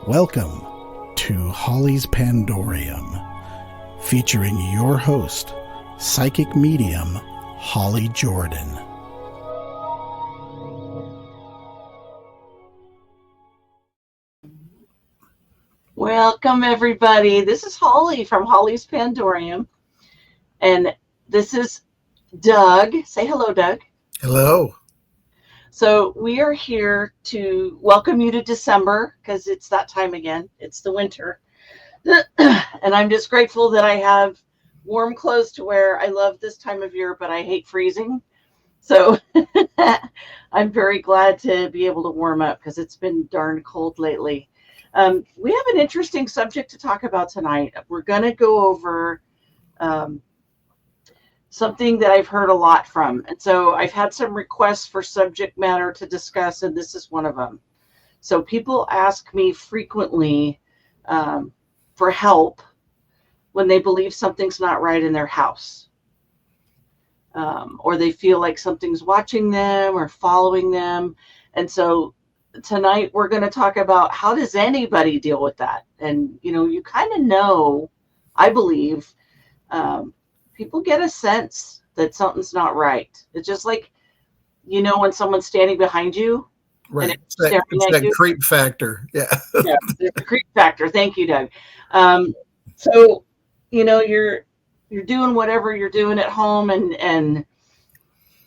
Welcome to Holly's Pandorium, featuring your host, psychic medium Holly Jordan. Welcome, everybody. This is Holly from Holly's Pandorium, and this is Doug. Say hello, Doug. Hello. So we are here to welcome you to December because it's that time again. It's the winter. And I'm just grateful that I have warm clothes to wear. I love this time of year, but I hate freezing. So I'm very glad to be able to warm up because it's been darn cold lately. We have an interesting subject to talk about tonight. We're going to go over something that I've heard a lot from. And so I've had some requests for subject matter to discuss, and this is one of them. So people ask me frequently for help when they believe something's not right in their house. Or they feel like something's watching them or following them. And so tonight we're going to talk about how does anybody deal with that? And, you kind of know, I believe, people get a sense that something's not right. It's just like, when someone's standing behind you. Right. It's that creep factor. Yeah. Yeah, there's a creep factor. Thank you, Doug. So, you're doing whatever you're doing at home and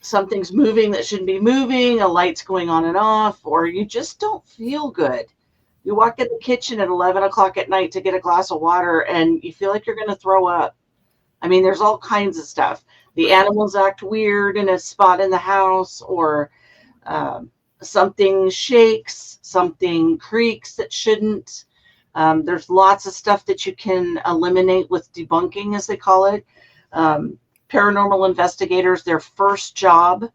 something's moving that shouldn't be moving, a light's going on and off, or you just don't feel good. You walk in the kitchen at 11 o'clock at night to get a glass of water and you feel like you're going to throw up. I mean, there's all kinds of stuff. The animals act weird in a spot in the house, or something shakes, something creaks that shouldn't. There's lots of stuff that you can eliminate with debunking, as they call it. Paranormal investigators, their first job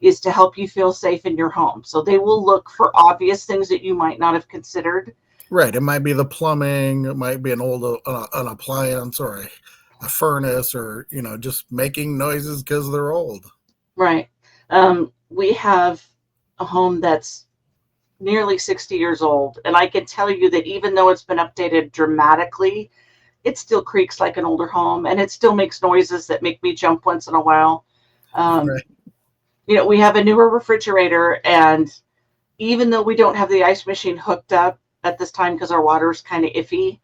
is to help you feel safe in your home. So they will look for obvious things that you might not have considered. Right. It might be the plumbing. It might be an old an appliance or a furnace, or, just making noises because they're old. Right. We have a home that's nearly 60 years old. And I can tell you that even though it's been updated dramatically, it still creaks like an older home, and it still makes noises that make me jump once in a while. Right. We have a newer refrigerator, and even though we don't have the ice machine hooked up at this time because our water is kind of iffy,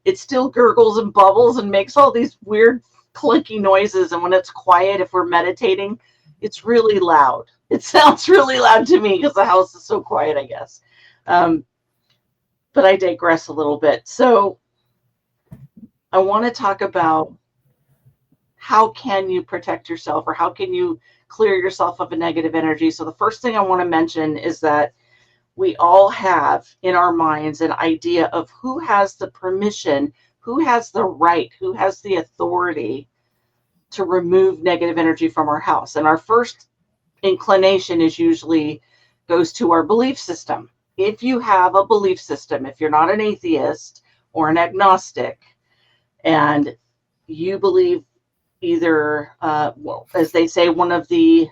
it still gurgles and bubbles and makes all these weird clunky noises. And when it's quiet, if we're meditating, it's really loud. It sounds really loud to me because the house is so quiet, I guess. But I digress a little bit. So I want to talk about how can you protect yourself, or how can you clear yourself of a negative energy. So the first thing I want to mention is that we all have in our minds an idea of who has the permission, who has the right, who has the authority to remove negative energy from our house. And our first inclination is usually goes to our belief system. If you have a belief system, if you're not an atheist or an agnostic, and you believe either, as they say, one of the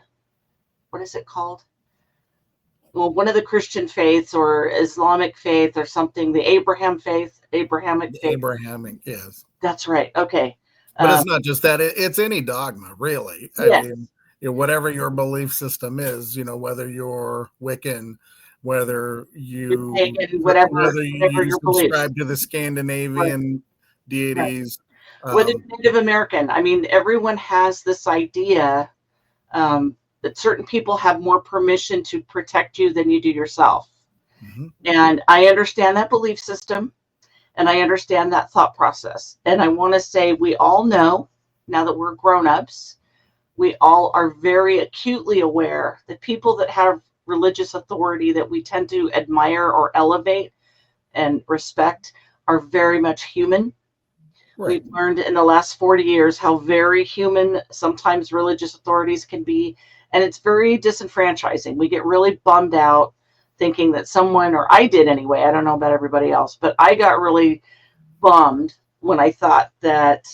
Christian faiths or Islamic faith or something, the Abrahamic faith. Abrahamic, yes. That's right. Okay. But it's not just that. It's any dogma, really. Yes. I mean, whatever your belief system is, whether you're Wiccan, whether you're pagan, whether you subscribe to the Scandinavian deities. Right. Whether you're Native American. I mean, everyone has this idea that certain people have more permission to protect you than you do yourself. Mm-hmm. And I understand that belief system, and I understand that thought process. And I want to say we all know, now that we're grown-ups, we all are very acutely aware that people that have religious authority that we tend to admire or elevate and respect are very much human. Right. We've learned in the last 40 years how very human sometimes religious authorities can be, and it's very disenfranchising. We get really bummed out thinking that someone, or I did anyway, I don't know about everybody else, but I got really bummed when I thought that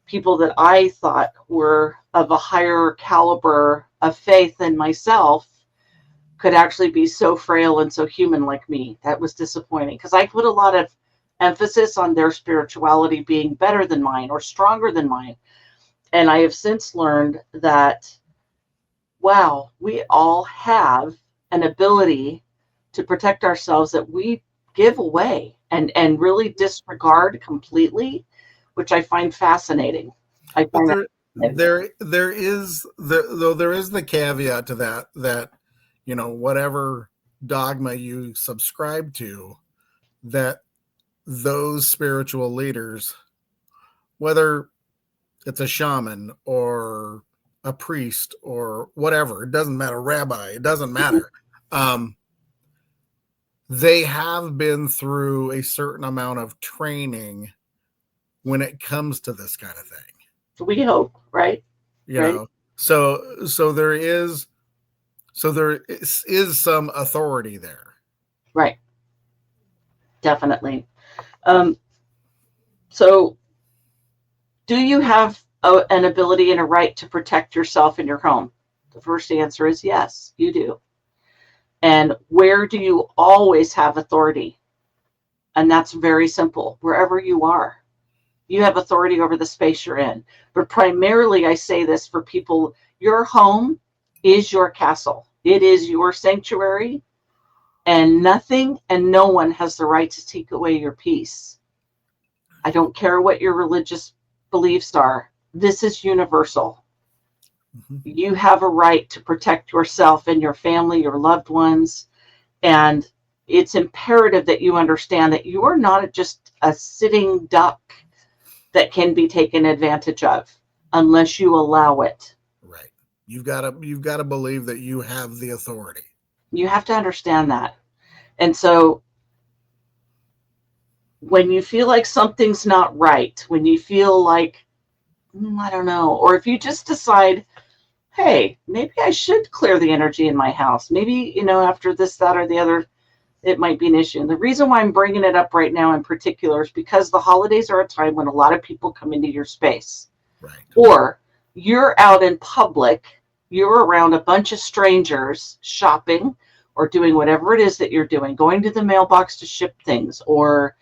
people that I thought were of a higher caliber of faith than myself could actually be so frail and so human like me. That was disappointing because I put a lot of emphasis on their spirituality being better than mine or stronger than mine. And I have since learned that, wow, we all have an ability to protect ourselves that we give away and really disregard completely, which I find fascinating. I But find there is the caveat to that whatever dogma you subscribe to, that those spiritual leaders, whether it's a shaman or a priest or whatever, it doesn't matter, rabbi, it doesn't matter. They have been through a certain amount of training when it comes to this kind of thing. We hope, right? So there is some authority there. Right. Definitely. So do you have an ability and a right to protect yourself in your home? The first answer is yes, you do. And where do you always have authority? And that's very simple. Wherever you are, you have authority over the space you're in. But primarily, I say this for people, your home is your castle. It is your sanctuary, and nothing and no one has the right to take away your peace. I don't care what your religious beliefs are. This is universal. Mm-hmm. You have a right to protect yourself and your family, your loved ones. And it's imperative that you understand that you are not just a sitting duck that can be taken advantage of unless you allow it. Right. You've got to believe that you have the authority. You have to understand that. And so when you feel like something's not right, when you feel like, I don't know, or if you just decide, hey, maybe I should clear the energy in my house. Maybe, after this, that, or the other, it might be an issue. And the reason why I'm bringing it up right now in particular is because the holidays are a time when a lot of people come into your space. Right. Or you're out in public, you're around a bunch of strangers shopping or doing whatever it is that you're doing, going to the mailbox to ship things or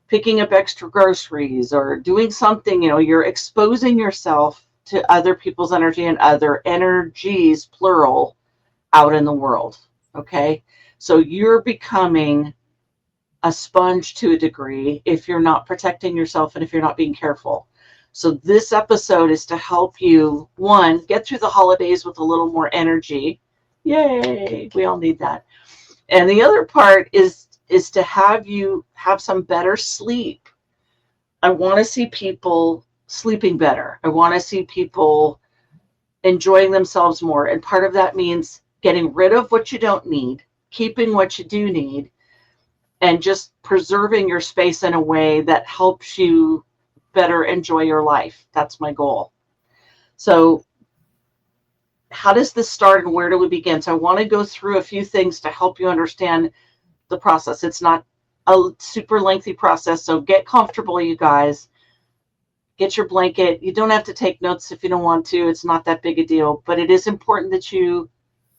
picking up extra groceries or doing something, you're exposing yourself to other people's energy and other energies, plural, out in the world. Okay. So you're becoming a sponge to a degree if you're not protecting yourself and if you're not being careful. So this episode is to help you, one, get through the holidays with a little more energy. Yay. We all need that. And the other part is to have you have some better sleep. I want to see people sleeping better. I want to see people enjoying themselves more. And part of that means getting rid of what you don't need, keeping what you do need, and just preserving your space in a way that helps you better enjoy your life. That's my goal. So how does this start and where do we begin? So I want to go through a few things to help you understand the process. It's not a super lengthy process, so get comfortable, you guys. Get your blanket. You don't have to take notes if you don't want to. It's not that big a deal, but it is important that you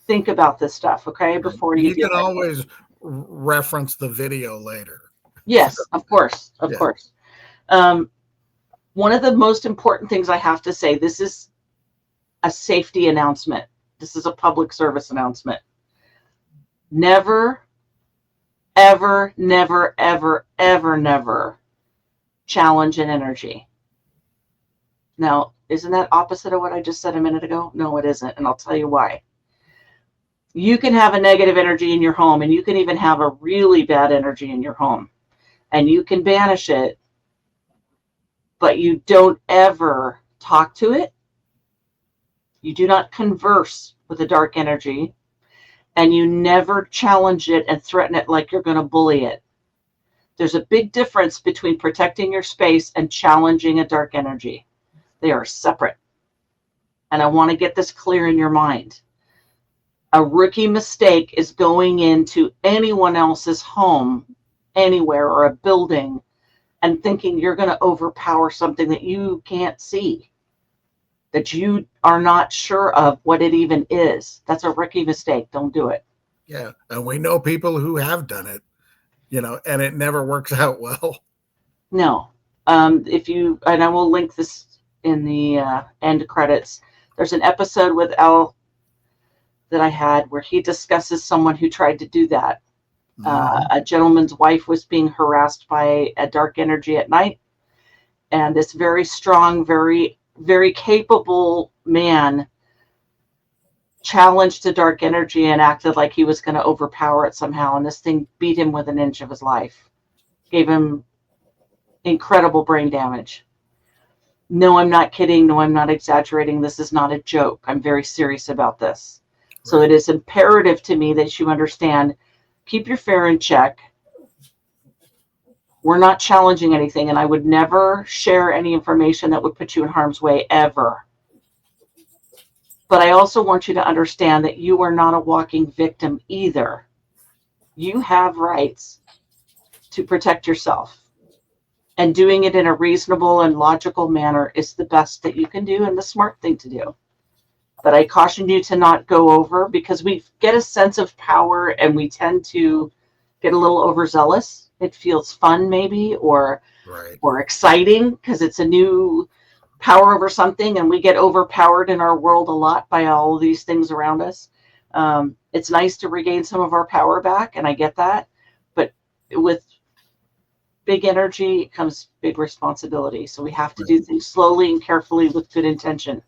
think about this stuff, okay, before you can always reference the video later. Yes, of course. One of the most important things I have to say, this is a safety announcement. This is a public service announcement. Never, ever, never, ever, ever, never challenge an energy. Now, isn't that opposite of what I just said a minute ago? No, it isn't, and I'll tell you why. You can have a negative energy in your home, and you can even have a really bad energy in your home, and you can banish it, but you don't ever talk to it. You do not converse with a dark energy, and you never challenge it and threaten it like you're going to bully it. There's a big difference between protecting your space and challenging a dark energy. They are separate. And I want to get this clear in your mind. A rookie mistake is going into anyone else's home, anywhere, or a building, and thinking you're going to overpower something that you can't see, that you are not sure of what it even is. That's a rookie mistake. Don't do it. Yeah. And we know people who have done it, and it never works out well. No. If you, and I will link this in the end credits, there's an episode with L that I had where he discusses someone who tried to do that. A gentleman's wife was being harassed by a dark energy at night, and this very strong, very, very capable man challenged the dark energy and acted like he was going to overpower it somehow. And this thing beat him with an inch of his life, gave him incredible brain damage. No, I'm not kidding. No, I'm not exaggerating. This is not a joke. I'm very serious about this. Right. So it is imperative to me that you understand, keep your fear in check. We're not challenging anything, and I would never share any information that would put you in harm's way ever. But I also want you to understand that you are not a walking victim either. You have rights to protect yourself. And doing it in a reasonable and logical manner is the best that you can do and the smart thing to do. But I caution you to not go over, because we get a sense of power and we tend to get a little overzealous. It feels fun maybe, or exciting because it's a new power over something, and we get overpowered in our world a lot by all of these things around us. It's nice to regain some of our power back, and I get that. But with big energy comes big responsibility. So we have to do things slowly and carefully with good intention.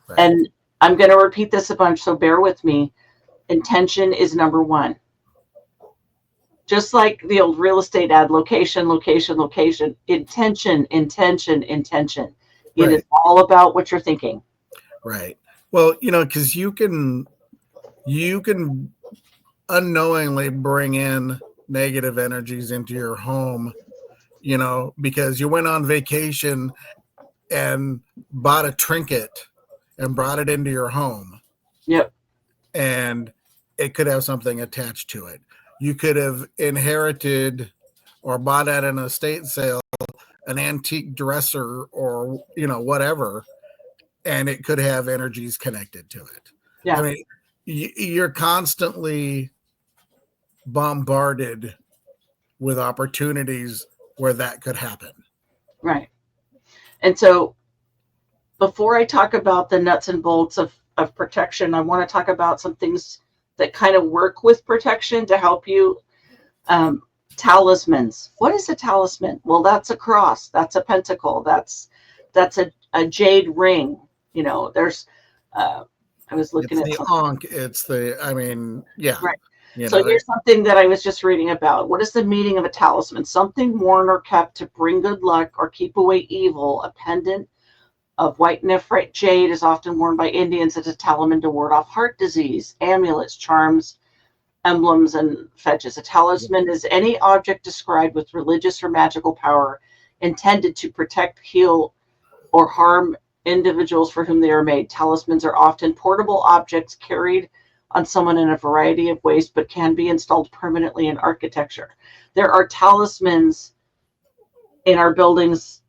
Right. And I'm going to repeat this a bunch, so bear with me. Intention is number one. Just like the old real estate ad, location, location, location. Intention, intention, intention. It is all about what you're thinking. Right. Well, because you can unknowingly bring in negative energies into your home, because you went on vacation and bought a trinket and brought it into your home. Yep. And it could have something attached to it. You could have inherited or bought at an estate sale an antique dresser or, whatever, and it could have energies connected to it. Yeah. I mean, you're constantly bombarded with opportunities where that could happen. Right. And so before I talk about the nuts and bolts of protection, I want to talk about some things that kind of work with protection to help you. Talismans. What is a talisman? Well, that's a cross. That's a pentacle. That's a jade ring. There's, I was looking at the ankh. It's yeah. Right. So here's something that I was just reading about. What is the meaning of a talisman? Something worn or kept to bring good luck or keep away evil. A pendant of white nephrite jade is often worn by Indians as a talisman to ward off heart disease. Amulets, charms, emblems, and fetches. A talisman is any object described with religious or magical power intended to protect, heal, or harm individuals for whom they are made. Talismans are often portable objects carried on someone in a variety of ways, but can be installed permanently in architecture. There are talismans in our buildings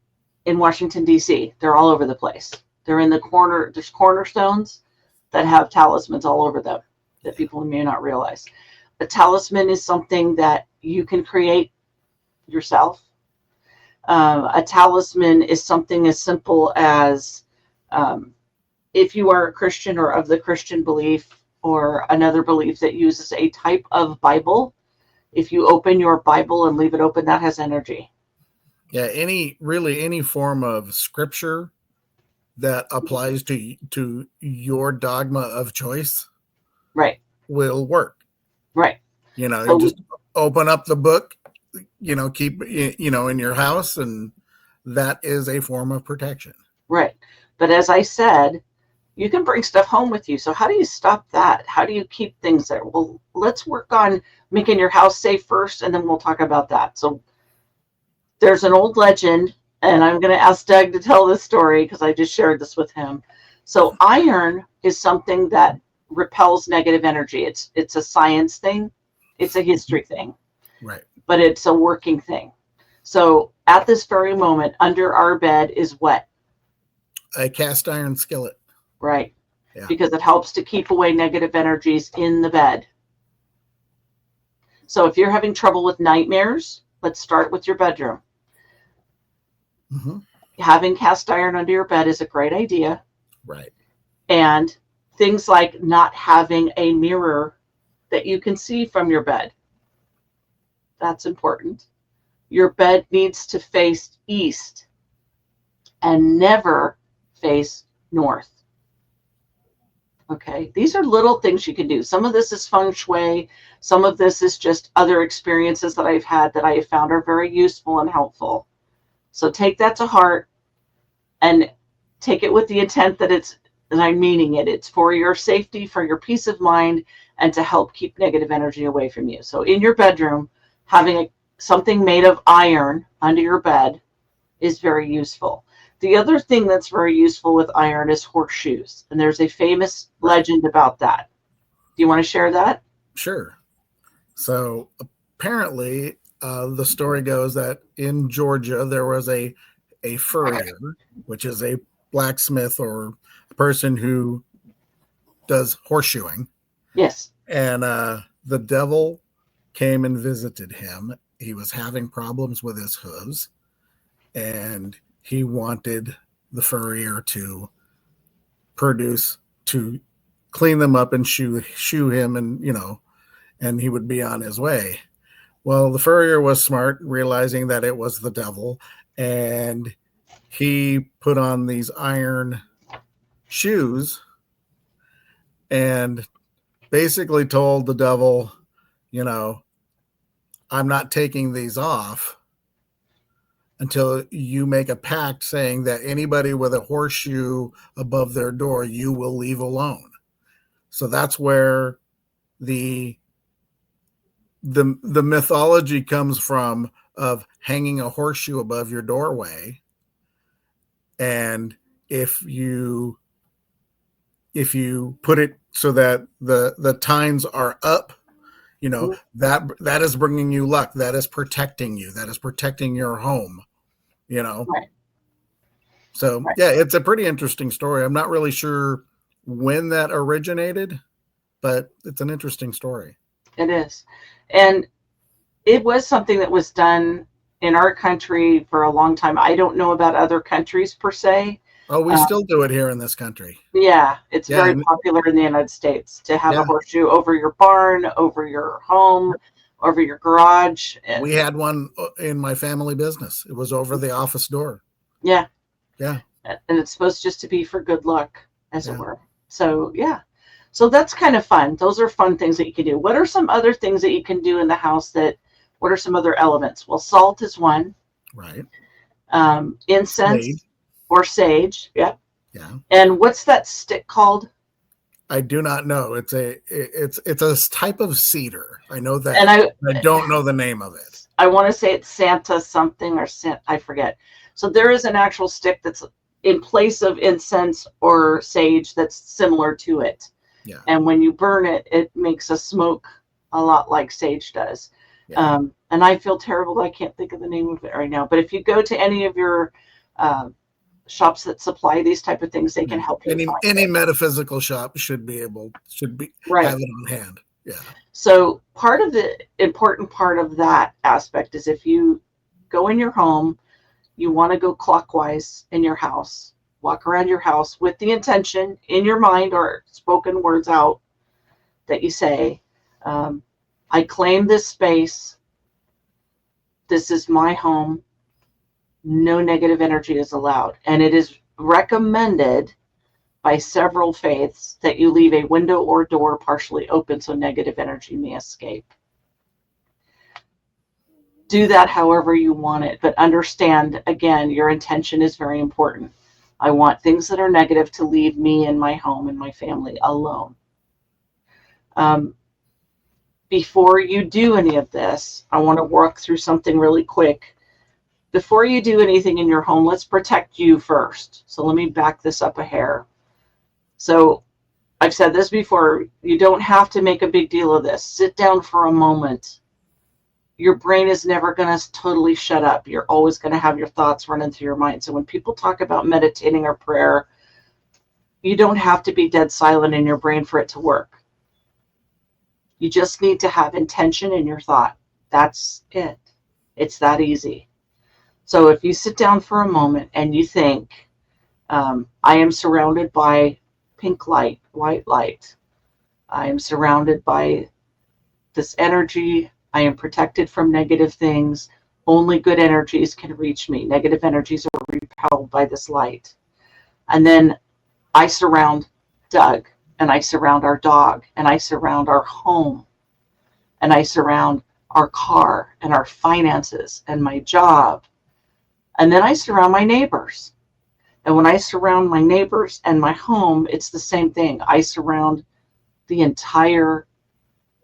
in Washington, D.C. They're all over the place. They're in the corner. There's cornerstones that have talismans all over them that people may not realize. A talisman is something that you can create yourself. A talisman is something as simple as if you are a Christian or of the Christian belief or another belief that uses a type of Bible, if you open your Bible and leave it open, that has energy. Yeah, any form of scripture that applies to your dogma of choice, right, will work. Right. So just open up the book, keep in your house, and that is a form of protection. Right. But as I said, you can bring stuff home with you. So how do you stop that? How do you keep things there? Well, let's work on making your house safe first, and then we'll talk about that. So there's an old legend, and I'm going to ask Doug to tell this story because I just shared this with him. So iron is something that repels negative energy. It's a science thing. It's a history thing. Right. But it's a working thing. So at this very moment, under our bed is what? A cast iron skillet. Right. Yeah. Because it helps to keep away negative energies in the bed. So if you're having trouble with nightmares, let's start with your bedroom. Mm-hmm. Having cast iron under your bed is a great idea. Right. And things like not having a mirror that you can see from your bed. That's important. Your bed needs to face east and never face north. Okay, these are little things you can do. Some of this is feng shui. Some of this is just other experiences that I've had that I have found are very useful and helpful. So take that to heart and take it with the intent that I'm meaning it. It's for your safety, for your peace of mind, and to help keep negative energy away from you. So in your bedroom, having something made of iron under your bed is very useful. The other thing that's very useful with iron is horseshoes. And there's a famous legend about that. Do you want to share that? Sure. So apparently, the story goes that in Georgia, there was a furrier, which is a blacksmith or a person who does horseshoeing. Yes. And the devil came and visited him. He was having problems with his hooves, and he wanted the furrier to clean them up and shoe him, and he would be on his way. Well, the furrier was smart, realizing that it was the devil, and he put on these iron shoes and basically told the devil, I'm not taking these off until you make a pact saying that anybody with a horseshoe above their door, you will leave alone. So that's where the mythology comes from, of hanging a horseshoe above your doorway. And if you put it so that the tines are up, that is bringing you luck. That is protecting you. That is protecting your home, Right. So, right. Yeah, it's a pretty interesting story. I'm not really sure when that originated, but it's an interesting story. It is. And it was something that was done in our country for a long time. I don't know about other countries per se. Oh, we still do it here in this country. Yeah, it's very popular in the United States to have a horseshoe over your barn, over your home, over your garage. And we had one in my family business. It was over the office door. Yeah. Yeah. And it's supposed just to be for good luck, as it were. So, yeah. So that's kind of fun. Those are fun things that you can do. What are some other things that you can do in the house what are some other elements? Well, salt is one. Right. Incense or sage. Yep. Yeah. And what's that stick called? I do not know. It's a type of cedar. I know that. And I don't know the name of it. I want to say it's Santa something or I forget. So there is an actual stick that's in place of incense or sage that's similar to it. Yeah. And when you burn it, it makes a smoke a lot like sage does. Yeah. And I feel terrible that I can't think of the name of it right now. But if you go to any of your shops that supply these type of things, they can help you. Any metaphysical shop should be have it on hand. Yeah. So part of the important part of that aspect is if you go in your home, you want to go clockwise in your house, walk around your house with the intention in your mind or spoken words out that you say, I claim this space. This is my home. No negative energy is allowed. And it is recommended by several faiths that you leave a window or door partially open so negative energy may escape. Do that however you want it, but understand, again, your intention is very important. I want things that are negative to leave me and my home and my family alone. Before you do any of this, I want to walk through something really quick. Before you do anything in your home, let's protect you first. So let me back this up a hair. So I've said this before, you don't have to make a big deal of this. Sit down for a moment. Your brain is never going to totally shut up. You're always going to have your thoughts running through your mind. So when people talk about meditating or prayer, you don't have to be dead silent in your brain for it to work. You just need to have intention in your thought. That's it. It's that easy. So if you sit down for a moment and you think, I am surrounded by pink light, white light. I am surrounded by this energy. I am protected from negative things. Only good energies can reach me. Negative energies are repelled by this light. And then I surround Doug, and I surround our dog, and I surround our home, and I surround our car and our finances and my job. And then I surround my neighbors. And when I surround my neighbors and my home, it's the same thing. I surround the entire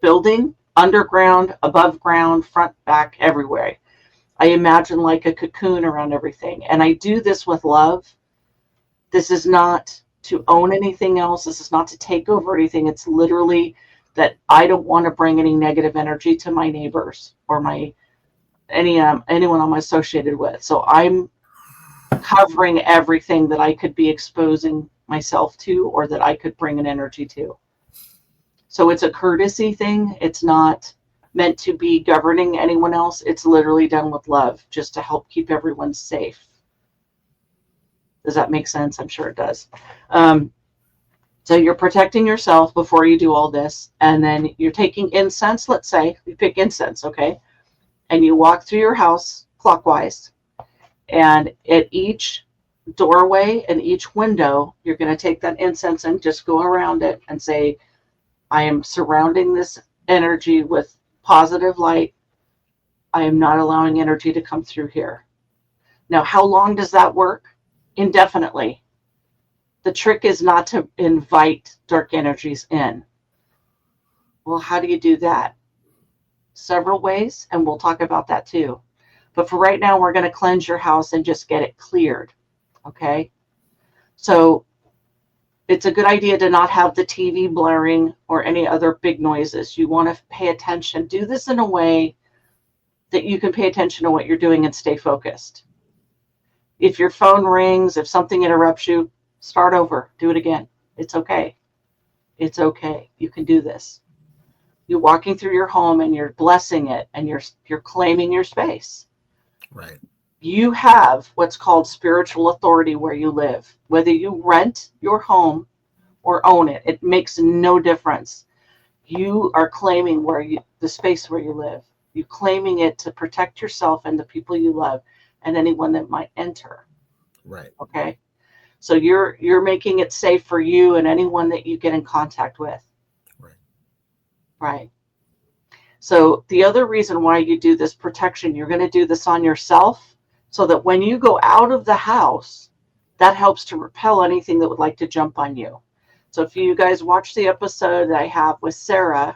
building, underground, above ground, front, back, everywhere. I imagine like a cocoon around everything. And I do this with love. This is not to own anything else. This is not to take over anything. It's literally that I don't want to bring any negative energy to my neighbors or anyone I'm associated with. So I'm covering everything that I could be exposing myself to or that I could bring an energy to. So it's a courtesy thing. It's not meant to be governing anyone else. It's literally done with love, just to help keep everyone safe. Does that make sense? I'm sure it does. So you're protecting yourself before you do all this. And then you're taking incense. Let's say you pick incense, okay? And you walk through your house clockwise. And at each doorway and each window, you're going to take that incense and just go around it and say, I am surrounding this energy with positive light. I am not allowing energy to come through here. Now, how long does that work? Indefinitely. The trick is not to invite dark energies in. Well, how do you do that? Several ways, and we'll talk about that too. But for right now, we're going to cleanse your house and just get it cleared. Okay? So it's a good idea to not have the TV blaring or any other big noises. You want to pay attention. Do this in a way that you can pay attention to what you're doing and stay focused. If your phone rings, if something interrupts you, start over. Do it again. It's okay. It's okay. You can do this. You're walking through your home and you're blessing it and you're claiming your space. Right. You have what's called spiritual authority where you live. Whether you rent your home or own it, it makes no difference. You are claiming the space where you live. You're claiming it to protect yourself and the people you love and anyone that might enter. Right. Okay. So you're making it safe for you and anyone that you get in contact with. Right. Right. So the other reason why you do this protection, you're going to do this on yourself so that when you go out of the house, that helps to repel anything that would like to jump on you. So if you guys watch the episode that I have with Sarah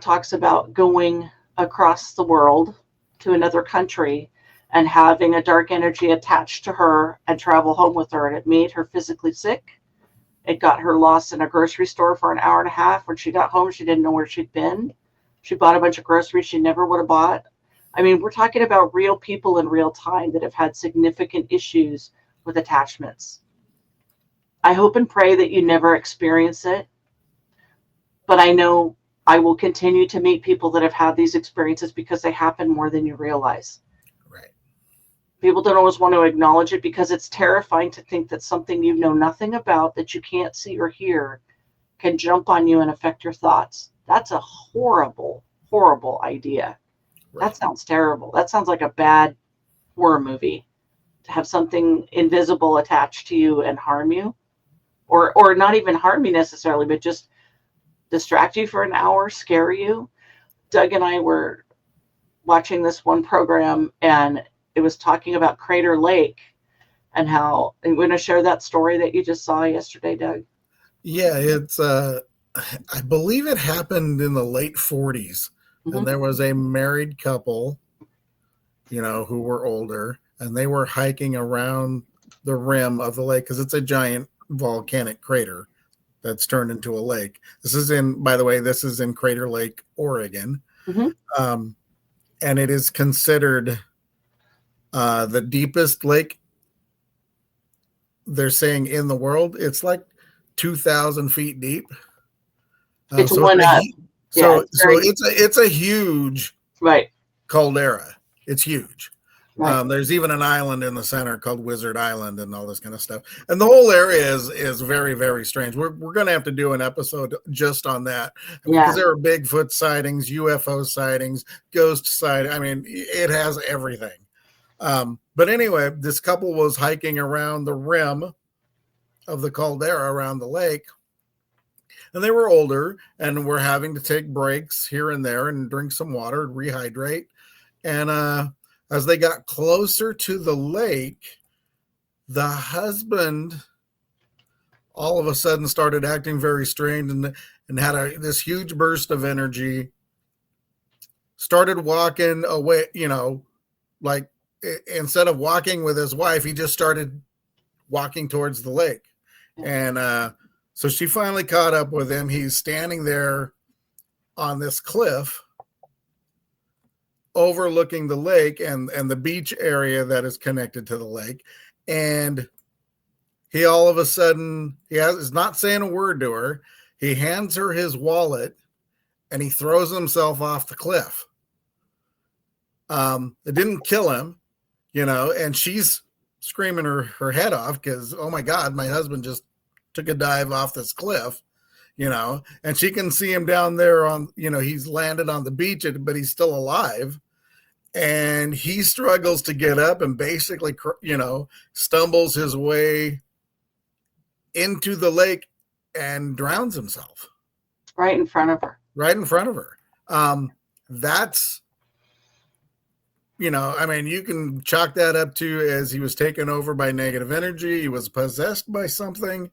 talks about going across the world to another country and having a dark energy attached to her and travel home with her. And it made her physically sick. It got her lost in a grocery store for an hour and a half. When she got home, she didn't know where she'd been. She bought a bunch of groceries she never would have bought. I mean, we're talking about real people in real time that have had significant issues with attachments. I hope and pray that you never experience it. But I know I will continue to meet people that have had these experiences because they happen more than you realize. Right. People don't always want to acknowledge it because it's terrifying to think that something you know nothing about, that you can't see or hear, can jump on you and affect your thoughts. That's a horrible, horrible idea. Right. That sounds terrible. That sounds like a bad horror movie, to have something invisible attached to you and harm you, or not even harm you necessarily, but just distract you for an hour, scare you. Doug and I were watching this one program and it was talking about Crater Lake and how, I'm going to share that story that you just saw yesterday, Doug. Yeah, it's I believe it happened in the late 40s. Mm-hmm. And there was a married couple, who were older, and they were hiking around the rim of the lake because it's a giant volcanic crater that's turned into a lake. This is in Crater Lake, Oregon. Mm-hmm. And it is considered the deepest lake, they're saying, in the world. It's like 2,000 feet deep. It's So one up. So it's a huge right caldera. It's huge. right. There's even an island in the center called Wizard Island and all this kind of stuff. And the whole area is very, very strange. We're going to have to do an episode just on that because there are Bigfoot sightings, UFO sightings, ghost sightings. I mean, it has everything. But anyway, this couple was hiking around the rim of the caldera around the lake. And they were older and were having to take breaks here and there and drink some water and rehydrate. And as they got closer to the lake, the husband all of a sudden started acting very strange and had this huge burst of energy, started walking away, like instead of walking with his wife, he just started walking towards the lake. And so she finally caught up with him. He's standing there on this cliff overlooking the lake and the beach area that is connected to the lake. And he all of a sudden, is not saying a word to her. He hands her his wallet and he throws himself off the cliff. It didn't kill him, and she's screaming her head off because, oh my God, my husband just took a dive off this cliff, and she can see him down there on, he's landed on the beach, but he's still alive. And he struggles to get up and basically, stumbles his way into the lake and drowns himself. Right in front of her. That's, you can chalk that up to as he was taken over by negative energy. He was possessed by something.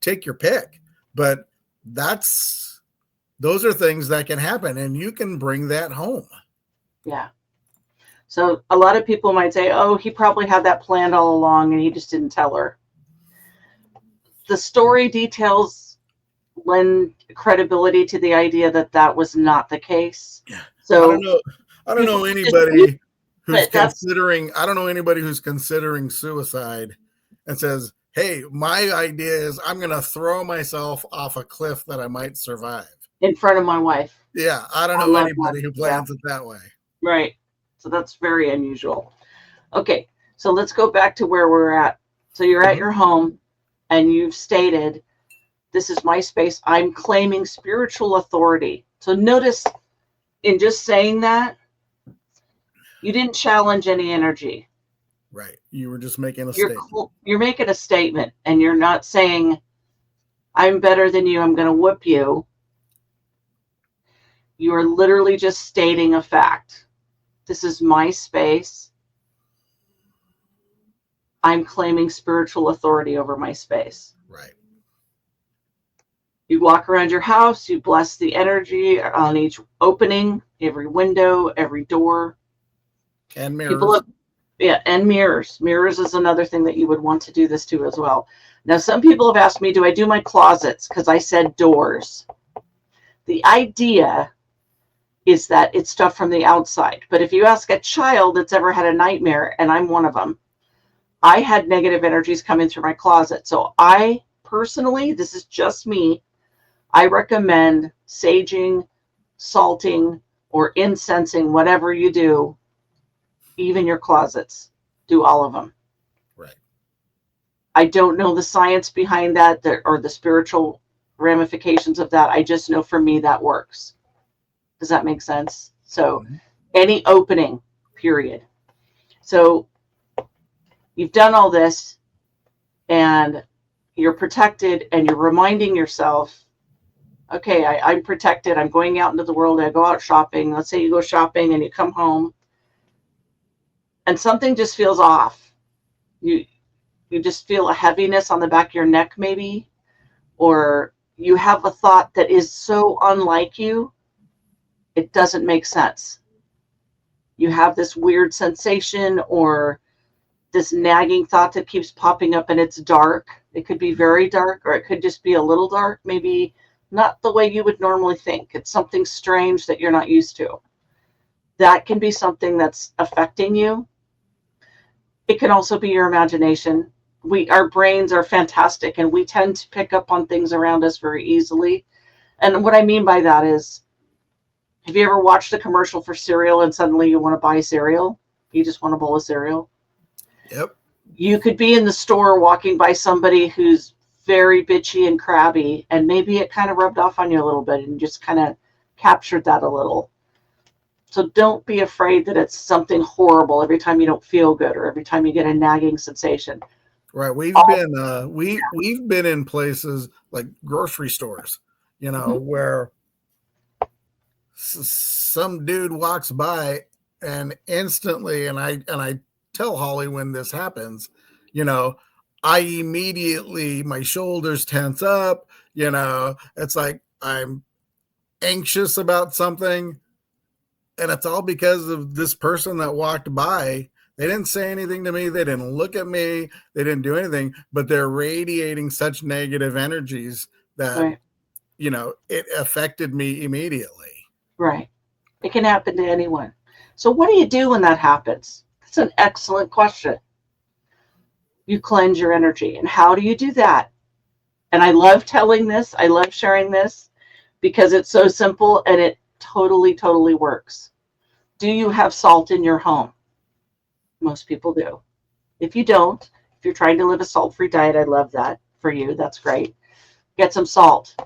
Take your pick. But those are things that can happen, and you can bring that home. Yeah. So a lot of people might say, oh, he probably had that planned all along and he just didn't tell her. The story details lend credibility to the idea that was not the case. Yeah. So I don't know anybody who's considering suicide and says, hey, my idea is I'm going to throw myself off a cliff that I might survive. In front of my wife. Yeah. I don't know anybody who plans it that way. Right. So that's very unusual. Okay. So let's go back to where we're at. So you're at your home and you've stated, this is my space. I'm claiming spiritual authority. So notice in just saying that, you didn't challenge any energy. Right. You were just making a statement. You're making a statement and you're not saying, I'm better than you, I'm going to whoop you. You are literally just stating a fact. This is my space. I'm claiming spiritual authority over my space. Right. You walk around your house, you bless the energy on each opening, every window, every door. And mirrors. And mirrors. Mirrors is another thing that you would want to do this to as well. Now, some people have asked me, do I do my closets? Because I said doors. The idea is that it's stuff from the outside. But if you ask a child that's ever had a nightmare, and I'm one of them, I had negative energies coming through my closet. So I personally, this is just me, I recommend saging, salting, or incensing, whatever you do, even your closets. Do all of them. Right. I don't know the science behind that or the spiritual ramifications of that. I just know for me that works. Does that make sense? So any opening, period. So you've done all this and you're protected and you're reminding yourself, okay, I'm protected. I'm going out into the world. I go out shopping. Let's say you go shopping and you come home and something just feels off. You just feel a heaviness on the back of your neck maybe, or you have a thought that is so unlike you, it doesn't make sense. You have this weird sensation or this nagging thought that keeps popping up and it's dark. It could be very dark or it could just be a little dark, maybe not the way you would normally think. It's something strange that you're not used to. That can be something that's affecting you. It can also be your imagination. Our brains are fantastic and we tend to pick up on things around us very easily. And what I mean by that is, have you ever watched a commercial for cereal and suddenly you want to buy cereal? You just want a bowl of cereal? Yep. You could be in the store walking by somebody who's very bitchy and crabby, and maybe it kind of rubbed off on you a little bit and just kind of captured that a little. So don't be afraid that it's something horrible every time you don't feel good or every time you get a nagging sensation. Right. We've been in places like grocery stores, where some dude walks by and instantly, and I tell Holly when this happens, I immediately, my shoulders tense up, it's like I'm anxious about something, and it's all because of this person that walked by. They didn't say anything to me, they didn't look at me, they didn't do anything, but they're radiating such negative energies that Right. It affected me immediately. Right. It can happen to anyone. So what do you do when that happens? That's an excellent question. You cleanse your energy. And how do you do that? And I love telling this. I love sharing this because it's so simple and it totally, totally works. Do you have salt in your home? Most people do. If you don't, if you're trying to live a salt-free diet, I love that for you. That's great. Get some salt.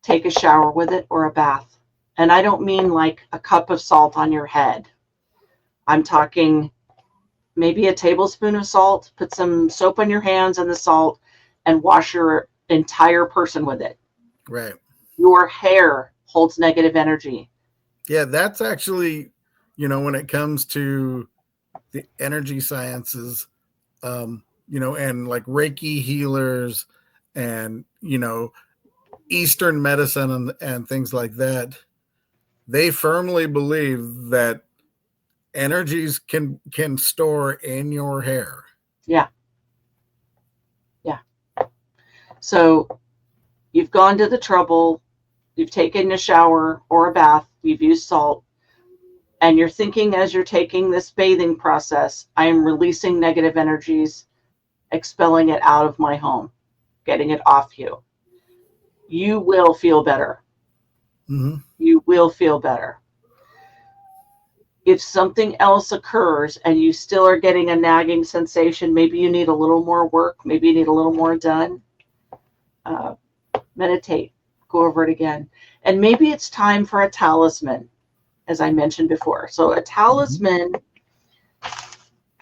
Take a shower with it or a bath. And I don't mean like a cup of salt on your head. I'm talking maybe a tablespoon of salt, put some soap on your hands and the salt, and wash your entire person with it. Right. Your hair holds negative energy. Yeah, that's actually, when it comes to the energy sciences, and like Reiki healers and, Eastern medicine and things like that, they firmly believe that energies can store in your hair. Yeah. Yeah. So you've gone to the trouble, you've taken a shower or a bath, you've used salt, and you're thinking as you're taking this bathing process, I am releasing negative energies, expelling it out of my home, getting it off you. You will feel better. Mm-hmm. You will feel better. If something else occurs and you still are getting a nagging sensation, maybe you need a little more work, maybe you need a little more done, meditate, go over it again. And maybe it's time for a talisman, as I mentioned before. So a talisman,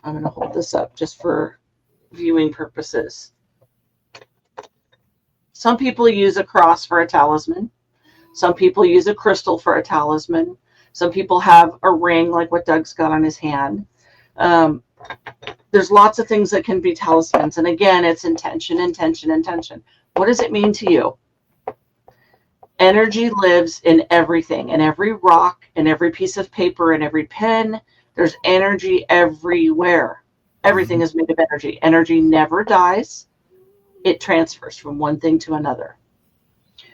I'm going to hold this up just for viewing purposes. Some people use a cross for a talisman. Some people use a crystal for a talisman. Some people have a ring like what Doug's got on his hand. There's lots of things that can be talismans. And again, it's intention, intention, intention. What does it mean to you? Energy lives in everything, in every rock, in every piece of paper, in every pen. There's energy everywhere. Everything is made of energy. Energy never dies. It transfers from one thing to another.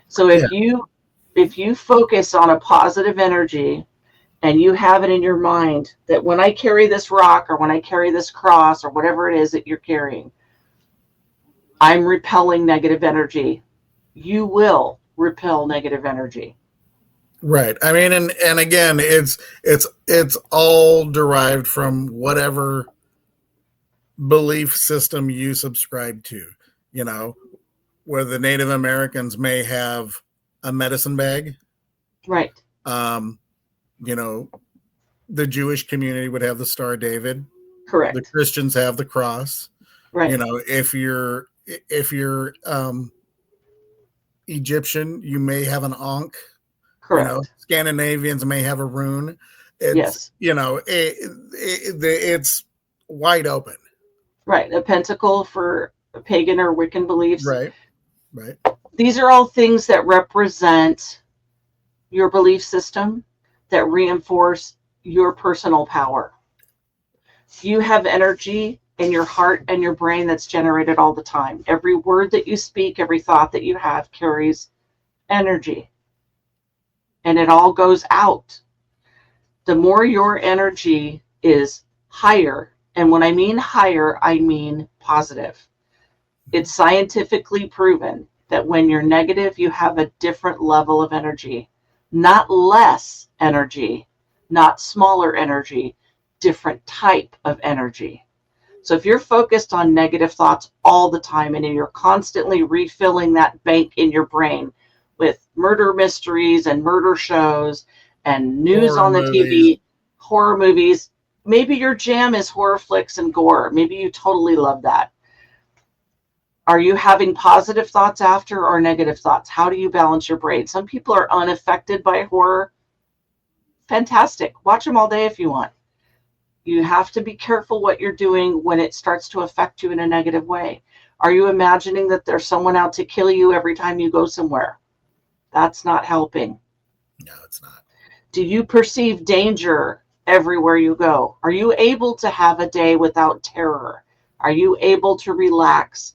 So if you focus on a positive energy and you have it in your mind that when I carry this rock or when I carry this cross or whatever it is that you're carrying, I'm repelling negative energy, you will repel negative energy. Right. I mean, and again, it's all derived from whatever belief system you subscribe to, where the Native Americans may have a medicine bag. Right. The Jewish community would have the Star of David. Correct. The Christians have the cross. Right. If you're Egyptian, you may have an ankh. Correct. Scandinavians may have a rune. It's, yes. It's wide open. Right. A pentacle for pagan or Wiccan beliefs. Right. These are all things that represent your belief system, that reinforce your personal power. You have energy in your heart and your brain that's generated all the time. Every word that you speak, every thought that you have carries energy. And it all goes out. The more your energy is higher, and when I mean higher, I mean positive. It's scientifically proven that when you're negative, you have a different level of energy, not less energy, not smaller energy, different type of energy. So if you're focused on negative thoughts all the time and you're constantly refilling that bank in your brain with murder mysteries and murder shows and news Horror on the movies. TV, horror movies, maybe your jam is horror flicks and gore. Maybe you totally love that. Are you having positive thoughts after or negative thoughts? How do you balance your brain? Some people are unaffected by horror. Fantastic. Watch them all day if you want. You have to be careful what you're doing when it starts to affect you in a negative way. Are you imagining that there's someone out to kill you every time you go somewhere? That's not helping. No, it's not. Do you perceive danger everywhere you go? Are you able to have a day without terror? Are you able to relax?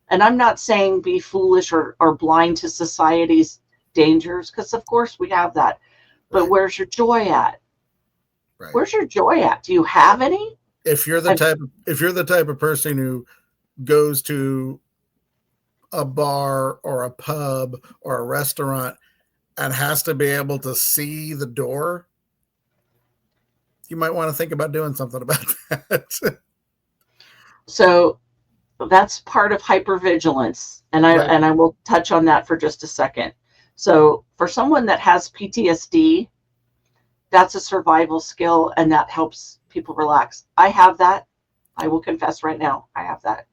And I'm not saying be foolish or blind to society's dangers, because of course we have that. But where's your joy at? Right. Where's your joy at? Do you have any? If you're the type of person who goes to a bar or a pub or a restaurant and has to be able to see the door, you might want to think about doing something about that. So that's part of hypervigilance, and I will touch on that for just a second. So for someone that has PTSD, that's a survival skill, and that helps people relax. I have that. I will confess right now, I have that.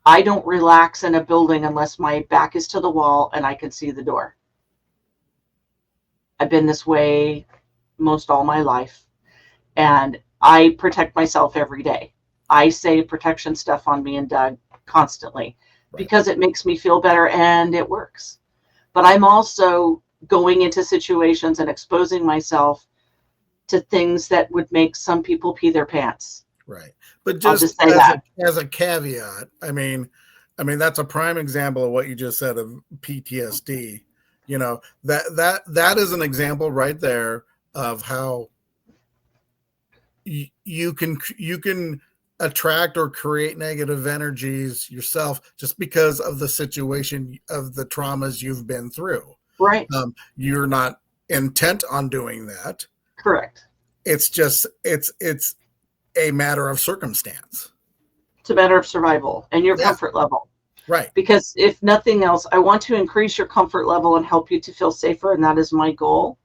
I don't relax in a building unless my back is to the wall and I can see the door. I've been this way most all my life, and I protect myself every day. I say protection stuff on me and Doug constantly because it makes me feel better and it works. But I'm also going into situations and exposing myself to things that would make some people pee their pants. Right. But just as a caveat, I mean, that's a prime example of what you just said of PTSD. You know, that is an example right there of how you can attract or create negative energies yourself just because of the situation of the traumas you've been through. Right. You're not intent on doing that. Correct. It's just it's a matter of circumstance. It's a matter of survival and your comfort level. Right. Because if nothing else, I want to increase your comfort level and help you to feel safer, and that is my goal.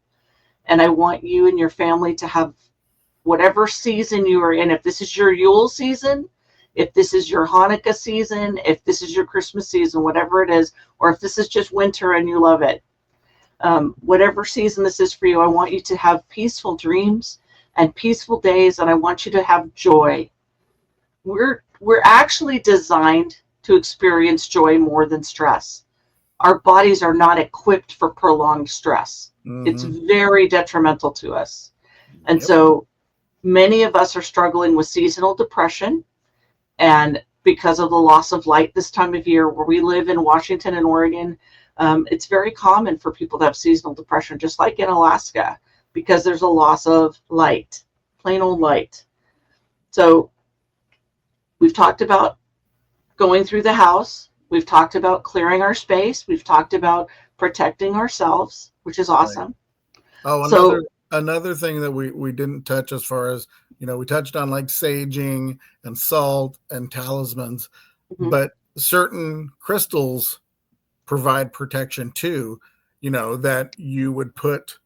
And I want you and your family to have whatever season you are in. If this is your Yule season, if this is your Hanukkah season, if this is your Christmas season, whatever it is, or if this is just winter and you love it, whatever season this is for you, I want you to have peaceful dreams and peaceful days, and I want you to have joy. We're actually designed to experience joy more than stress. Our bodies are not equipped for prolonged stress. Mm-hmm. It's very detrimental to us. And so many of us are struggling with seasonal depression, and because of the loss of light this time of year, where we live in Washington and Oregon, it's very common for people to have seasonal depression, just like in Alaska, because there's a loss of light, plain old light. So we've talked about going through the house. We've talked about clearing our space. We've talked about protecting ourselves, which is awesome. Right. Oh, another thing that we didn't touch, as far as, you know, we touched on like saging and salt and talismans, but certain crystals provide protection too, you know, that you would put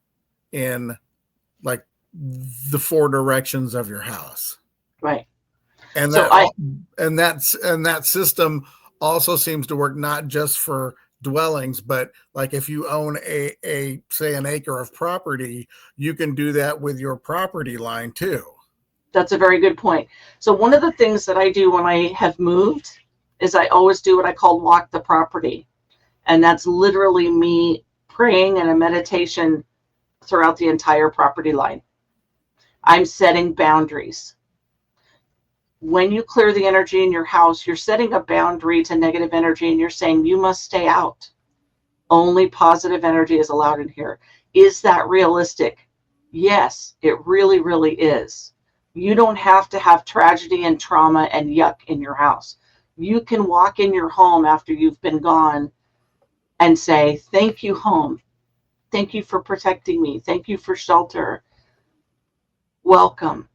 in like the 4 directions of your house. Right. And so that system also seems to work not just for dwellings, but like if you own a say an acre of property, you can do that with your property line too. That's a very good point. So one of the things that I do when I have moved is I always do what I call walk the property. And that's literally me praying and a meditation throughout the entire property line. I'm setting boundaries. When you clear the energy in your house, you're setting a boundary to negative energy, and you're saying you must stay out. Only positive energy is allowed in here. Is that realistic? Yes, it really, really is. You don't have to have tragedy and trauma and yuck in your house. You can walk in your home after you've been gone and say, thank you, home. Thank you for protecting me. Thank you for shelter. Welcome.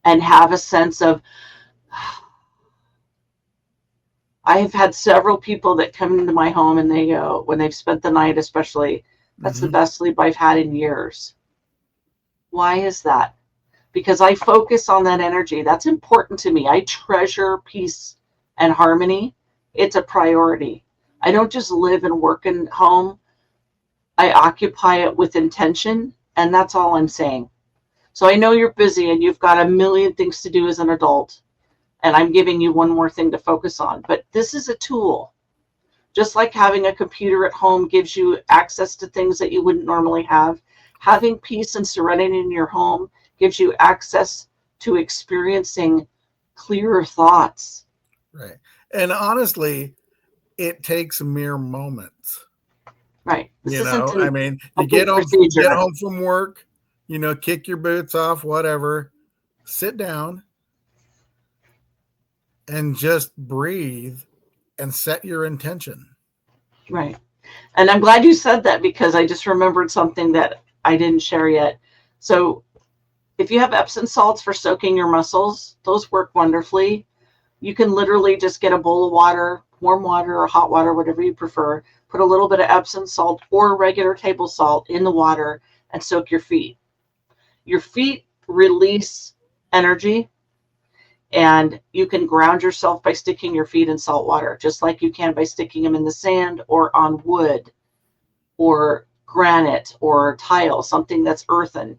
And have a sense of, I have had several people that come into my home and they go, when they've spent the night especially, that's the best sleep I've had in years. Why is that? Because I focus on that energy. That's important to me. I treasure peace and harmony. It's a priority. I don't just live and work in home. I occupy it with intention, and that's all I'm saying. So I know you're busy and you've got a million things to do as an adult, and I'm giving you one more thing to focus on. But this is a tool. Just like having a computer at home gives you access to things that you wouldn't normally have, having peace and serenity in your home gives you access to experiencing clearer thoughts. Right. And honestly, it takes mere moments. Right. This I mean, you get home from work, kick your boots off, whatever, sit down and just breathe and set your intention. Right. And I'm glad you said that, because I just remembered something that I didn't share yet. So if you have Epsom salts for soaking your muscles, those work wonderfully. You can literally just get a bowl of water, warm water or hot water, whatever you prefer, put a little bit of Epsom salt or regular table salt in the water and soak your feet. Your feet release energy, and you can ground yourself by sticking your feet in salt water, just like you can by sticking them in the sand or on wood or granite or tile, something that's earthen.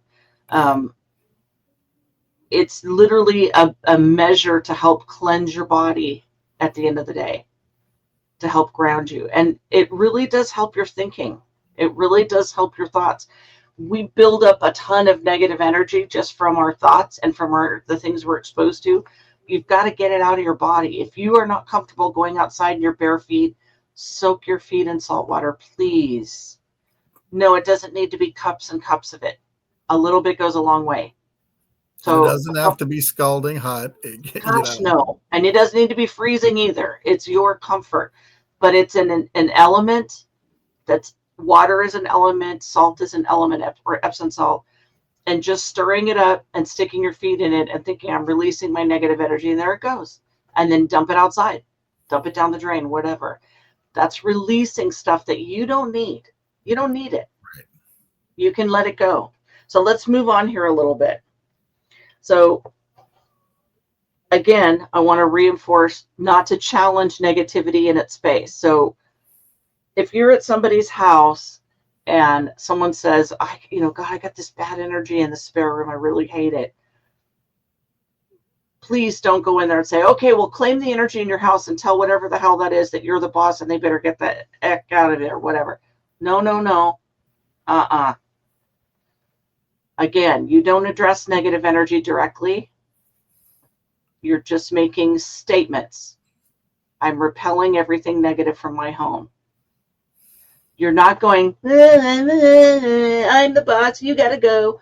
It's literally a measure to help cleanse your body at the end of the day, to help ground you. And it really does help your thinking. It really does help your thoughts. We build up a ton of negative energy just from our thoughts and from the things we're exposed to. You've got to get it out of your body. If you are not comfortable going outside in your bare feet, soak your feet in salt water, please. No, it doesn't need to be cups and cups of it. A little bit goes a long way. So it doesn't have to be scalding hot. Gosh, no. And it doesn't need to be freezing either. It's your comfort. But it's an element that's, water is an element, salt is an element, or Epsom salt. And just stirring it up and sticking your feet in it and thinking, I'm releasing my negative energy, and there it goes. And then dump it outside. Dump it down the drain, whatever. That's releasing stuff that you don't need. You don't need it. Right. You can let it go. So let's move on here a little bit. So again, I want to reinforce not to challenge negativity in its space. So if you're at somebody's house and someone says, God, I got this bad energy in the spare room, I really hate it. Please don't go in there and say, okay, well, claim the energy in your house and tell whatever the hell that is that you're the boss and they better get the heck out of there, whatever. No. Again, you don't address negative energy directly. You're just making statements. I'm repelling everything negative from my home. You're not going, I'm the boss, you got to go.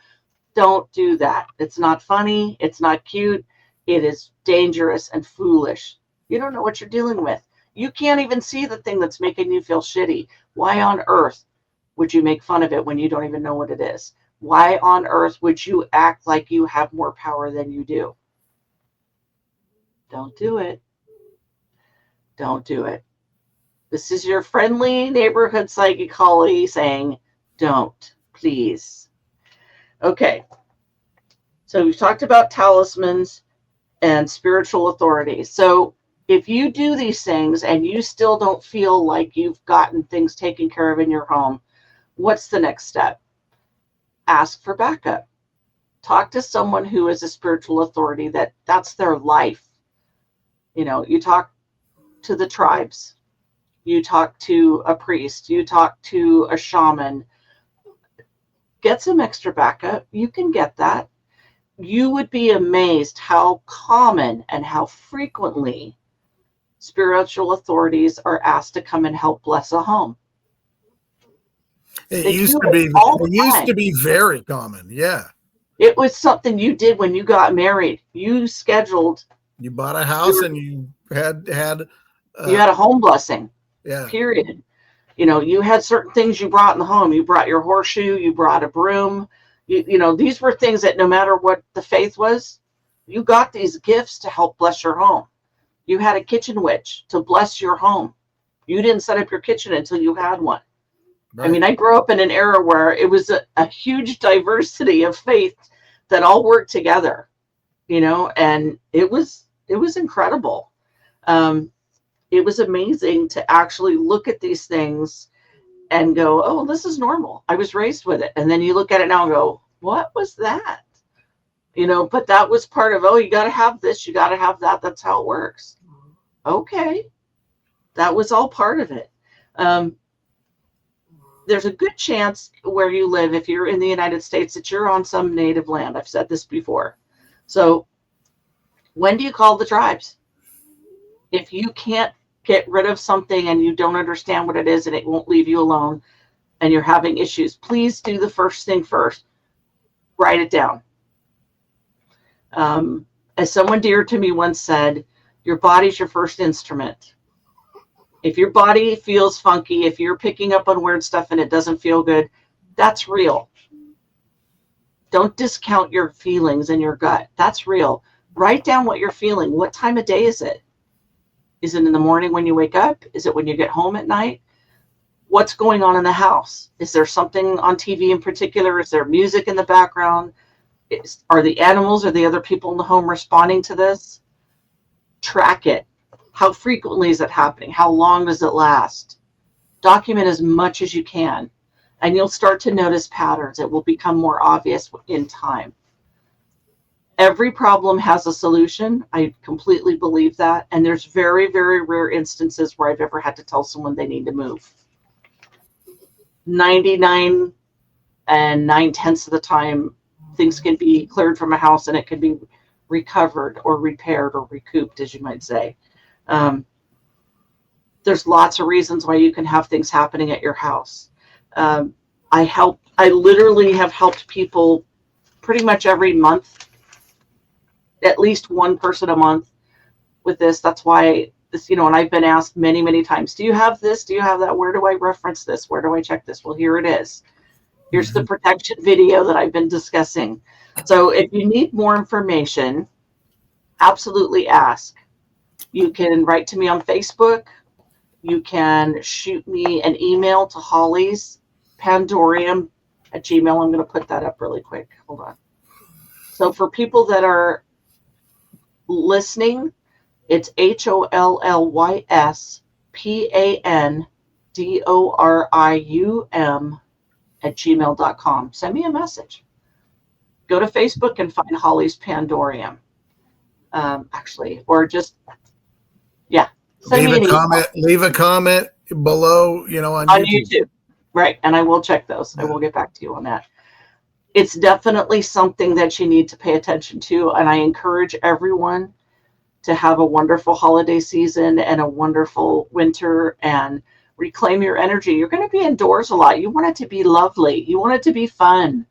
Don't do that. It's not funny. It's not cute. It is dangerous and foolish. You don't know what you're dealing with. You can't even see the thing that's making you feel shitty. Why on earth would you make fun of it when you don't even know what it is? Why on earth would you act like you have more power than you do? Don't do it. Don't do it. This is your friendly neighborhood psychic Holly saying, don't, please. Okay. So we've talked about talismans and spiritual authority. So if you do these things and you still don't feel like you've gotten things taken care of in your home, what's the next step? Ask for backup. Talk to someone who is a spiritual authority that's their life. You talk to the tribes. You talk to a priest. You talk to a shaman. Get some extra backup. You can get that. You would be amazed how common and how frequently spiritual authorities are asked to come and help bless a home. It used to be very common. Yeah. It was something you did when you got married. You bought a house and you had you had a home blessing. Yeah. Period. You had certain things you brought in the home. You brought your horseshoe, you brought a broom. These were things that no matter what the faith was, you got these gifts to help bless your home. You had a kitchen witch to bless your home. You didn't set up your kitchen until you had one. Right. I mean, I grew up in an era where it was a huge diversity of faith that all worked together, and it was incredible. It was amazing to actually look at these things and go, oh, this is normal. I was raised with it. And then you look at it now and go, what was that? But that was part of, you got to have this, you got to have that. That's how it works. Okay. That was all part of it. There's a good chance where you live, if you're in the United States, that you're on some native land. I've said this before. So when do you call the tribes? If you can't get rid of something and you don't understand what it is and it won't leave you alone and you're having issues, please do the first thing first. Write it down. As someone dear to me once said, your body's your first instrument. If your body feels funky, if you're picking up on weird stuff and it doesn't feel good, that's real. Don't discount your feelings in your gut. That's real. Write down what you're feeling. What time of day is it? Is it in the morning when you wake up? Is it when you get home at night? What's going on in the house? Is there something on TV in particular? Is there music in the background? Are the animals or the other people in the home responding to this? Track it. How frequently is it happening? How long does it last? Document as much as you can, and you'll start to notice patterns. It will become more obvious in time. Every problem has a solution. I completely believe that. And there's very, very rare instances where I've ever had to tell someone they need to move. 99 and 9/10 of the time, things can be cleared from a house and it can be recovered or repaired or recouped, as you might say. There's lots of reasons why you can have things happening at your house. I literally have helped people pretty much every month, at least one person a month with this. That's why this, and I've been asked many, many times, do you have this? Do you have that? Where do I reference this? Where do I check this? Well, here it is. Here's the protection video that I've been discussing. So if you need more information, absolutely ask. You can write to me on Facebook. You can shoot me an email to Holly's Pandorium at Gmail. I'm going to put that up really quick. Hold on. So for people that are listening, it's HOLLYSPANDORIUM at gmail.com. Send me a message. Go to Facebook and find Holly's Pandorium. Or just, leave a comment below, on YouTube. Right. And I will check those. I will get back to you on that. It's definitely something that you need to pay attention to. And I encourage everyone to have a wonderful holiday season and a wonderful winter and reclaim your energy. You're going to be indoors a lot. You want it to be lovely. You want it to be fun.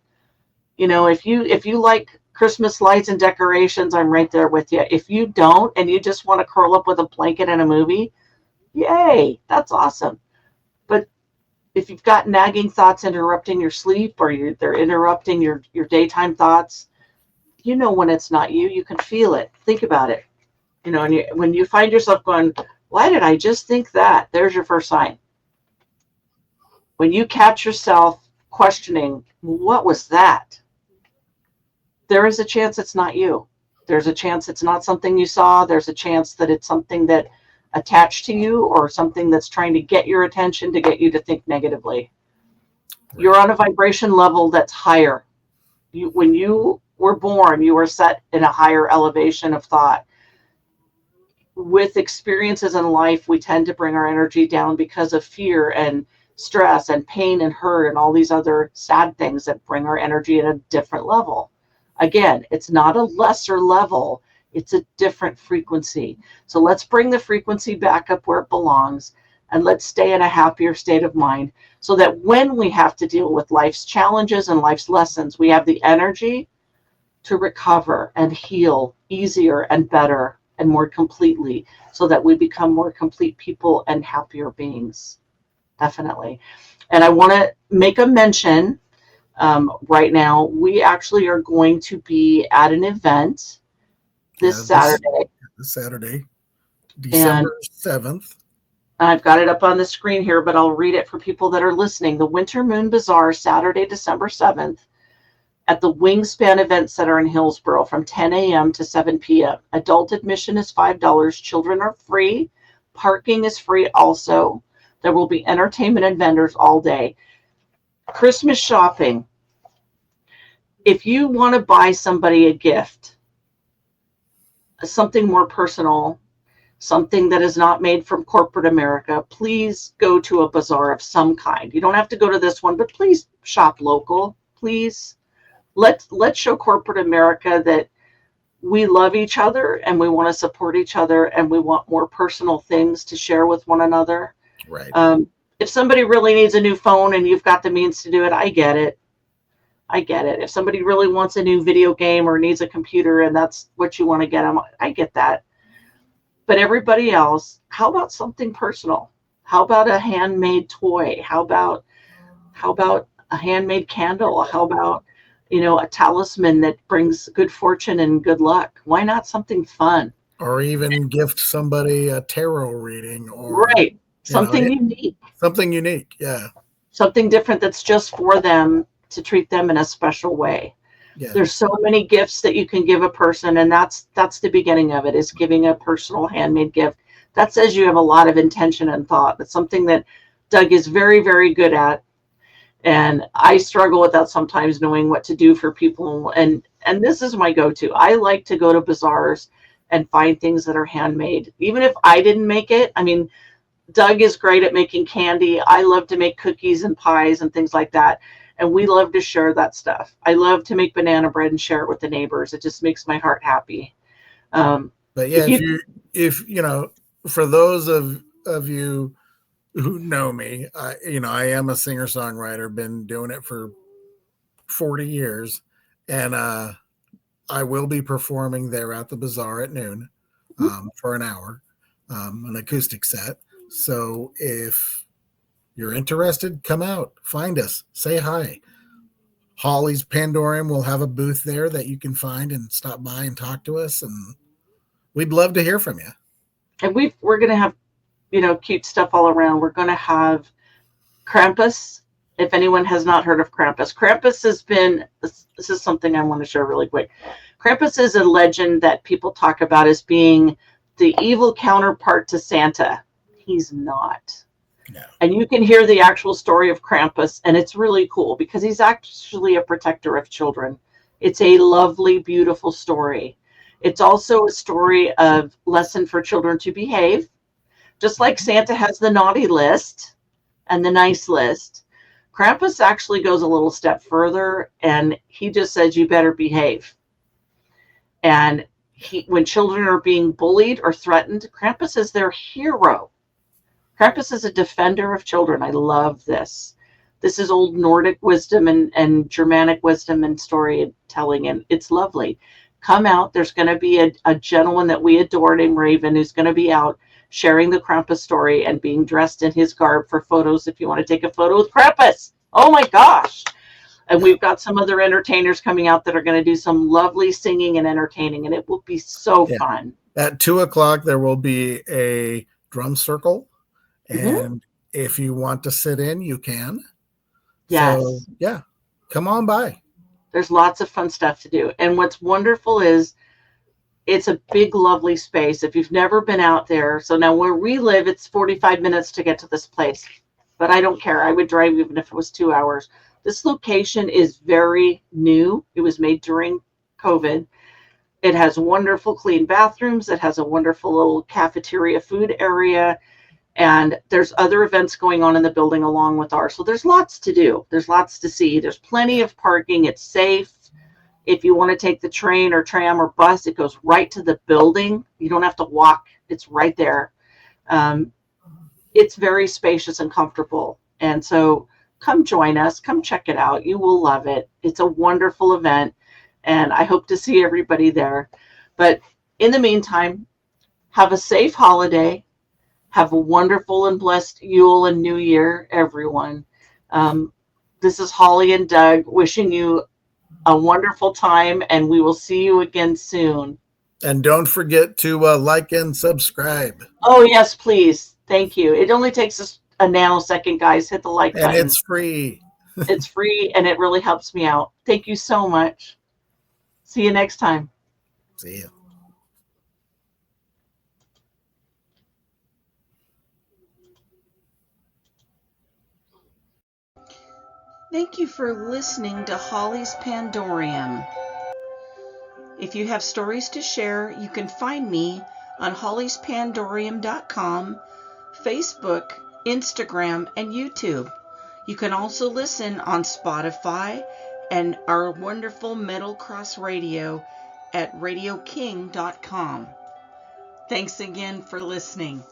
If you like Christmas lights and decorations, I'm right there with you. If you don't, and you just want to curl up with a blanket and a movie, yay, that's awesome. But if you've got nagging thoughts interrupting your sleep, or they're interrupting your daytime thoughts, when it's not you. You can feel it. Think about it. And when you find yourself going, why did I just think that? There's your first sign. When you catch yourself questioning, what was that? There is a chance it's not you. There's a chance it's not something you saw. There's a chance that it's something that attached to you, or something that's trying to get your attention to get you to think negatively. Right. You're on a vibration level that's higher. When you were born, you were set in a higher elevation of thought. With experiences in life, we tend to bring our energy down because of fear and stress and pain and hurt and all these other sad things that bring our energy at a different level. Again, it's not a lesser level, it's a different frequency. So let's bring the frequency back up where it belongs, and let's stay in a happier state of mind, so that when we have to deal with life's challenges and life's lessons, we have the energy to recover and heal easier and better and more completely, so that we become more complete people and happier beings. definitely. And I want to make a mention right now. We actually are going to be at an event this Saturday. This Saturday, And December 7th. I've got it up on the screen here, but I'll read it for people that are listening. The Winter Moon Bazaar, Saturday, December 7th, at the Wingspan Event Center in Hillsboro from 10 a.m. to 7 p.m. Adult admission is $5. Children are free. Parking is free also. There will be entertainment and vendors all day. Christmas shopping. If you want to buy somebody a gift, something more personal, something that is not made from corporate America, please go to a bazaar of some kind. You don't have to go to this one, but please shop local. Please let's show corporate America that we love each other and we want to support each other and we want more personal things to share with one another. Right. If somebody really needs a new phone and you've got the means to do it, I get it. If somebody really wants a new video game or needs a computer and that's what you want to get them, I get that. But everybody else, how about something personal? How about a handmade toy? How about a handmade candle? How about, a talisman that brings good fortune and good luck? Why not something fun? Or even gift somebody a tarot reading, or right, something unique. Something unique, yeah. Something different that's just for them, to treat them in a special way. Yeah. There's so many gifts that you can give a person, and that's the beginning of it, is giving a personal handmade gift. That says you have a lot of intention and thought. That's something that Doug is very, very good at. And I struggle with that sometimes, knowing what to do for people. And this is my go-to. I like to go to bazaars and find things that are handmade. Even if I didn't make it. I mean, Doug is great at making candy. I love to make cookies and pies and things like that. And we love to share that stuff. I love to make banana bread and share it with the neighbors. It just makes my heart happy. But yeah, if for those of you who know me, I am a singer-songwriter, been doing it for 40 years. And I will be performing there at the bazaar at noon for an hour, an acoustic set. So if you're interested, come out, find us, say hi. Holly's Pandorium will have a booth there that you can find and stop by and talk to us. And we'd love to hear from you. And we're going to have, cute stuff all around. We're going to have Krampus. If anyone has not heard of Krampus, this is something I want to share really quick. Krampus is a legend that people talk about as being the evil counterpart to Santa. He's not. No. And you can hear the actual story of Krampus, and it's really cool because he's actually a protector of children. It's a lovely, beautiful story. It's also a story of lesson for children to behave. Just like Santa has the naughty list and the nice list, Krampus actually goes a little step further, and he just says, you better behave. And when children are being bullied or threatened, Krampus is their hero. Krampus is a defender of children. I love this. This is old Nordic wisdom and Germanic wisdom and storytelling, and it's lovely. Come out. There's going to be a gentleman that we adore named Raven who's going to be out sharing the Krampus story and being dressed in his garb for photos if you want to take a photo with Krampus. Oh my gosh. And we've got some other entertainers coming out that are going to do some lovely singing and entertaining, and it will be so fun. At 2:00, there will be a drum circle. And if you want to sit in, you can. Yes. So, yeah, come on by. There's lots of fun stuff to do. And what's wonderful is it's a big, lovely space. If you've never been out there. So now where we live, it's 45 minutes to get to this place. But I don't care. I would drive even if it was 2 hours. This location is very new. It was made during COVID. It has wonderful clean bathrooms. It has a wonderful little cafeteria food area. And there's other events going on in the building along with ours. So there's lots to do. There's lots to see. There's plenty of parking. It's safe. If you want to take the train or tram or bus, it goes right to the building. You don't have to walk. It's right there. It's very spacious and comfortable. And so come join us. Come check it out. You will love it. It's a wonderful event. And I hope to see everybody there. But in the meantime, have a safe holiday. Have a wonderful and blessed Yule and New Year, everyone. This is Holly and Doug wishing you a wonderful time, and we will see you again soon. And don't forget to like and subscribe. Oh, yes, please. Thank you. It only takes us a nanosecond, guys. Hit the like and button. It's free. It's free, and it really helps me out. Thank you so much. See you next time. See you. Thank you for listening to Holly's Pandorium. If you have stories to share, you can find me on hollyspandorium.com, Facebook, Instagram, and YouTube. You can also listen on Spotify and our wonderful Metal Cross Radio at radioking.com. Thanks again for listening.